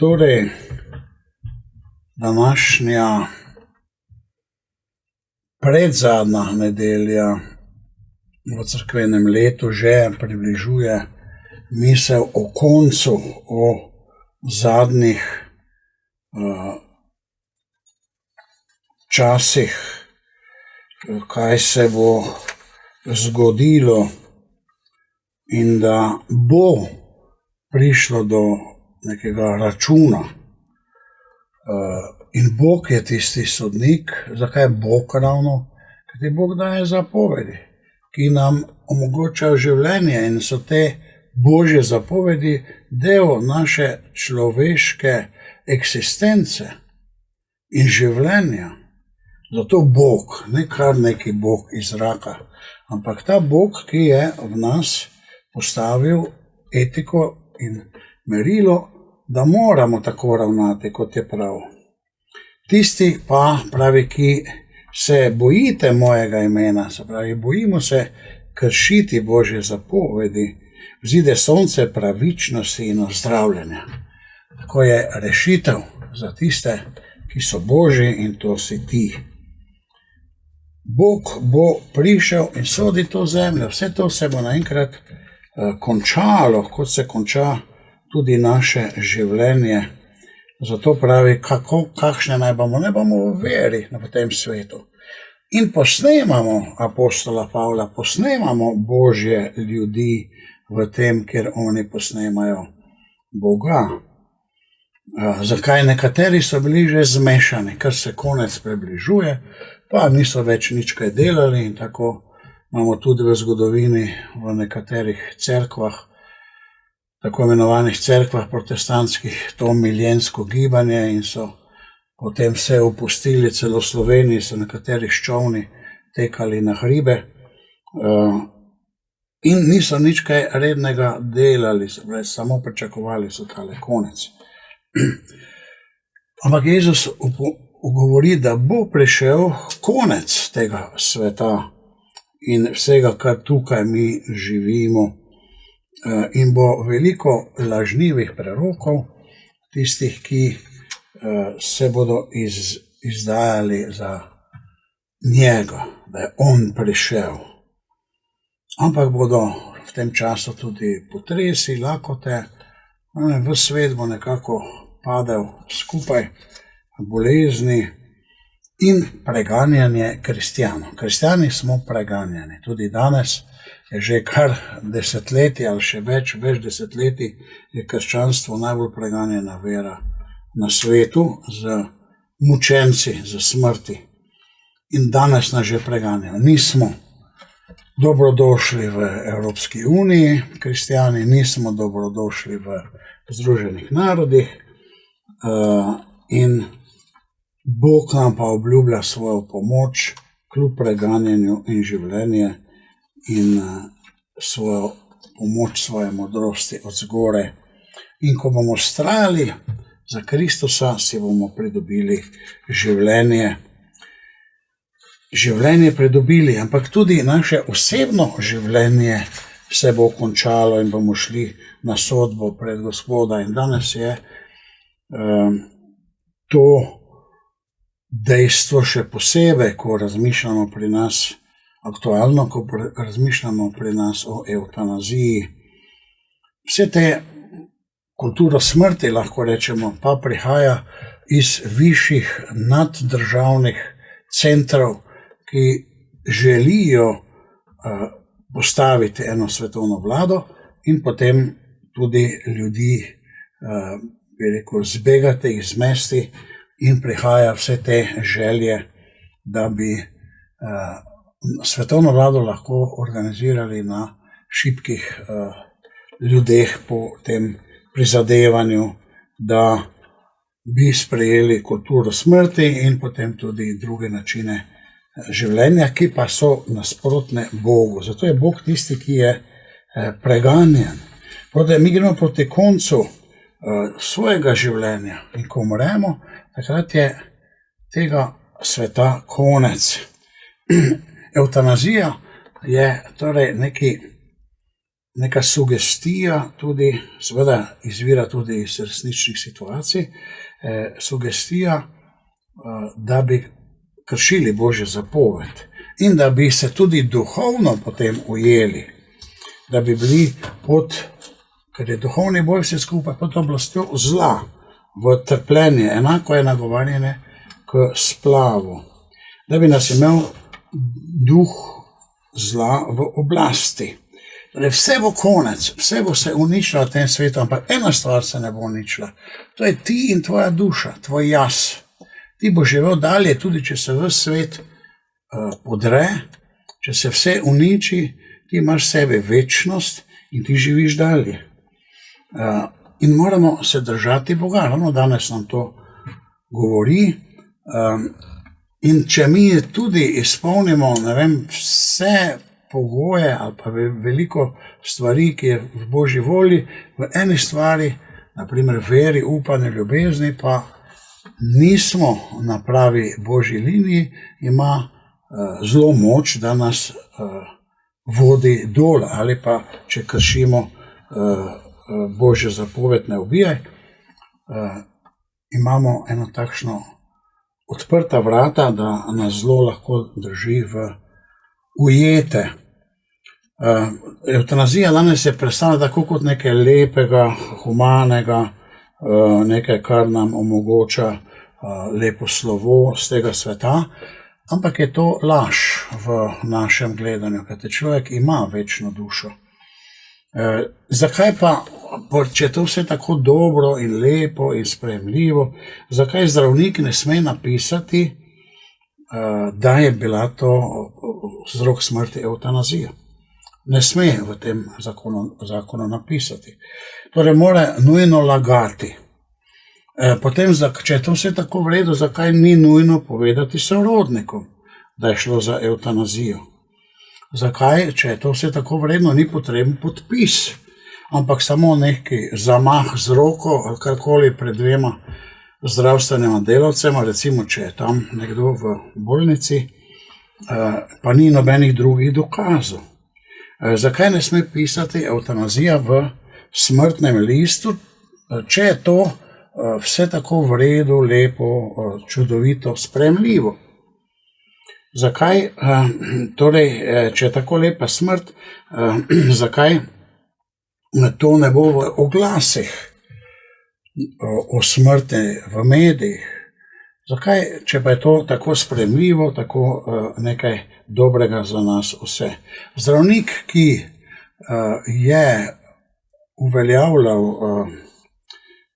Torej, današnja predzadnja nedelja v cerkvenem letu že približuje misel o koncu, o zadnjih časih, kaj se bo zgodilo in da bo prišlo do nekega računa. In Bog je tisti sodnik. Zakaj Bog ravno? Ker ti Bog daje zapovedi, ki nam omogočajo življenje in so te Božje zapovedi del naše človeške eksistence in življenja. Zato Bog, ne kar neki Bog iz zraka, ampak ta Bog, ki je v nas postavil etiko in merilo, da moramo tako ravnati, kot je prav. Tisti pa, pravi, ki se bojite mojega imena, se pravi, bojimo se kršiti Božje zapovedi, vzide sonce pravičnosti in ozdravljanja. Tako je rešitev za tiste, ki so Božji, in to si ti. Bog bo prišel in sodi to zemljo. Vse to se bo naenkrat končalo, kot se konča tudi naše življenje. Zato pravi, kakšne naj bomo? Ne bomo v veri v tem svetu. In posnemamo apostola Pavla, posnemamo Božje ljudi v tem, kjer oni posnemajo Boga. Zakaj? Nekateri so bili že zmešani, ker se konec približuje, pa niso več nič kaj delali, in tako imamo tudi v zgodovini v nekaterih cerkvah, tako imenovanih cerkvah protestantskih, to miljensko gibanje, in so potem vse opustili, celo v Sloveniji so nekateri s čolni tekali na hribe in niso nič kaj rednega delali, samo pričakovali so tale konec. Ampak Jezus govori, da bo prišel konec tega sveta in vsega, kar tukaj mi živimo. In bo veliko lažnivih prerokov, tistih, ki se bodo izdajali za njega, da je on prišel. Ampak bodo v tem času tudi potresi, lakote, v svet bo nekako padel skupaj, bolezni in preganjanje kristjanov. Kristjani smo preganjani. Tudi danes je že kar desetletja ali še več desetletij je krščanstvo najbolj preganjena vera na svetu, z mučenci, z smrti. In danes nas že preganjajo. Nismo dobrodošli v Evropski uniji, kristjani, nismo dobrodošli v Združenih narodih, in Bog nam pa obljublja svojo pomoč kljub preganjanju in življenje in svojo pomoč, svoje modrosti od zgore. In ko bomo vztrajali za Kristusa, si bomo pridobili življenje. Življenje pridobili, ampak tudi naše osebno življenje se bo končalo in bomo šli na sodbo pred Gospoda. In danes je to dejstvo še posebej, ko razmišljamo pri nas aktualno, ko razmišljamo pri nas o evtanaziji. Vse te kulturo smrti, lahko rečemo, pa prihaja iz višjih naddržavnih centrov, ki želijo postaviti eno svetovno vlado in potem tudi ljudi, zbegati, jih zmesti, in prihaja vse te želje, da bi svetovno vlado lahko organizirali na šibkih ljudeh po tem prizadevanju, da bi sprejeli kulturo smrti in potem tudi druge načine življenja, ki pa so nasprotne Bogu. Zato je Bog tisti, ki je preganjan. Mi gremo proti koncu svojega življenja in ko umremo, takrat je tega sveta konec. Evtanazija je torej neki neka sugestija tudi, seveda izvira tudi iz resničnih situacij, sugestija, da bi kršili Božjo zapoved in da bi se tudi duhovno potem ujeli, da bi bili ker je duhovni boj vse skupaj pod oblastjo zla, v trpljenje, enako je nagovarjanje k splavu, da bi nas imel duh zla v oblasti. Torej, vse bo konec, vse bo se uničilo v tem svetu, ampak ena stvar se ne bo uničila. To je ti in tvoja duša, tvoj jaz. Ti bo živel dalje, tudi če se ves svet podre, če se vse uniči, ti imaš v sebi večnost in ti živiš dalje. In moramo se držati Boga, danes nam to govori. In če mi tudi izpolnimo, vse pogoje ali pa veliko stvari, ki je v Božji volji, v eni stvari, naprimer veri, upanju, ljubezni, pa nismo na pravi Božji liniji, ima zelo moč, da nas vodi dol, ali pa če kršimo Božjo zapoved ne ubijaj, imamo eno takšno odprta vrata, da nas zelo lahko drži v ujete. Evtanazija danes je predstavljena tako kot nekaj lepega, humanega, nekaj, kar nam omogoča lepo slovo z tega sveta, ampak je to laž v našem gledanju, kajti človek ima večno dušo. Zakaj pa, če je to vse tako dobro in lepo in sprejemljivo, zakaj zdravnik ne sme napisati, da je bila to vzrok smrti evtanazija? Ne sme v tem zakonu napisati. Torej mora nujno lagati. Potem, če je to vse tako v redu, zakaj ni nujno povedati sorodnikom, da je šlo za evtanazijo? Zakaj, če je to vse tako vredno, ni potreben podpis, ampak samo neki zamah z roko ali karkoli pred dvema zdravstvenima delavcema, recimo, če je tam nekdo v bolnici, pa ni nobenih drugih dokazov. Zakaj ne sme pisati evtanazija v smrtnem listu, če je to vse tako v redu, lepo, čudovito, sprejemljivo? Zakaj, torej, če je tako lepa smrt, zakaj to ne bo v oglasih o smrti v medijih? Zakaj, če pa je to tako sprejemljivo, tako nekaj dobrega za nas vse? Zdravnik, ki je uveljavljal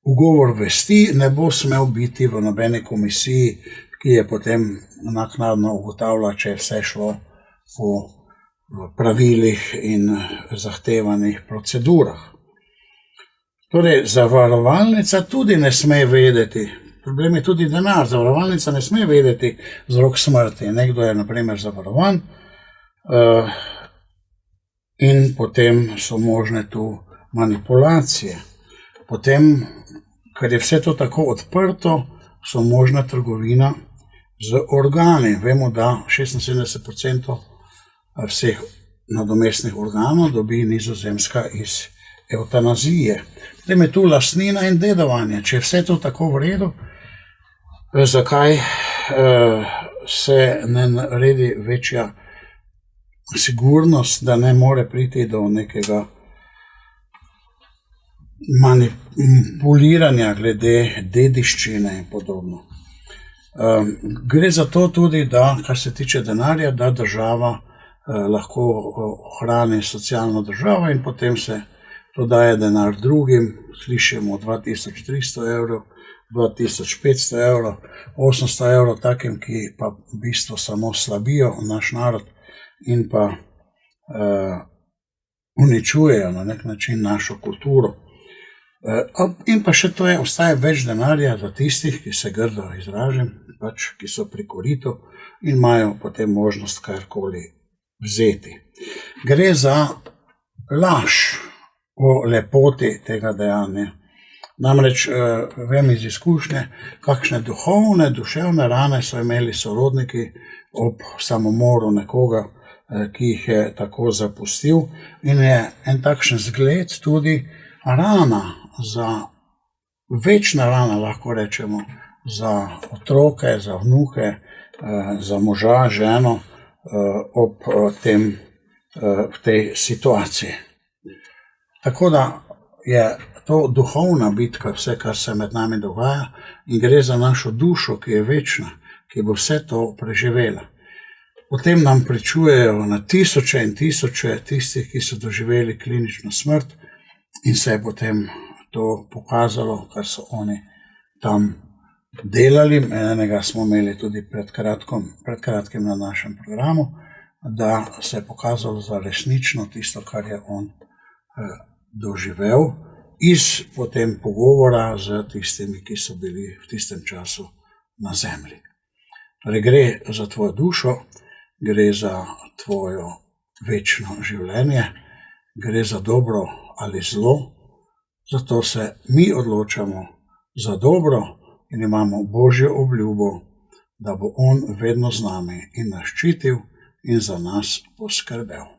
ugovor vesti, ne bo smel biti v nobeni komisiji, ki je potem naknadno ugotavlja, če je vse šlo po pravilih in zahtevanih procedurah. Torej, zavarovalnica tudi ne sme vedeti, problem je tudi denar, zavarovalnica ne sme vedeti vzrok smrti. Nekdo je, na primer, zavarovan in potem so možne tu manipulacije. Potem, ker je vse to tako odprto, so možna trgovina z organi. Vemo, da 76% vseh nadomestnih organov dobi Nizozemska iz evtanazije. Potem je tu lastnina in dedovanje. Če je vse to tako v redu, zakaj se ne naredi večja sigurnost, da ne more priti do nekega manipuliranja glede dediščine in podobno. Gre za to tudi, da, kar se tiče denarja, da država lahko ohrani socialno državo in potem se to daje denar drugim, slišimo 2300 evrov, 2500 evrov, 800 evrov takim, ki pa v bistvu samo slabijo naš narod in pa uničujejo na nek način našo kulturo. In pa še to je, ostaje več denarja za tistih, ki se grdo izražim, ki so pri koritu in imajo potem možnost karkoli vzeti. Gre za laž o lepoti tega dejanja. Namreč vem iz izkušnje, kakšne duhovne, duševne rane so imeli sorodniki ob samomoru nekoga, ki jih je tako zapustil, in je en takšen zgled tudi rana, večna rana, lahko rečemo, za otroke, za vnuke, za moža, ženo, v tej situaciji. Tako da je to duhovna bitka, vse, kar se med nami dogaja, in gre za našo dušo, ki je večna, ki bo vse to preživela. Potem nam pričujejo na tisoče in tisoče tistih, ki so doživeli klinično smrt, in se je potem to pokazalo, kar so oni tam delali. Enega smo imeli tudi pred kratkim na našem programu, da se je pokazalo za resnično tisto, kar je on doživel iz potem pogovora z tistimi, ki so bili v tistem času na zemlji. Torej gre za tvojo dušo, gre za tvojo večno življenje, gre za dobro ali zlo, zato se mi odločamo za dobro in imamo Božjo obljubo, da bo on vedno z nami in nas ščitil in za nas poskrbel.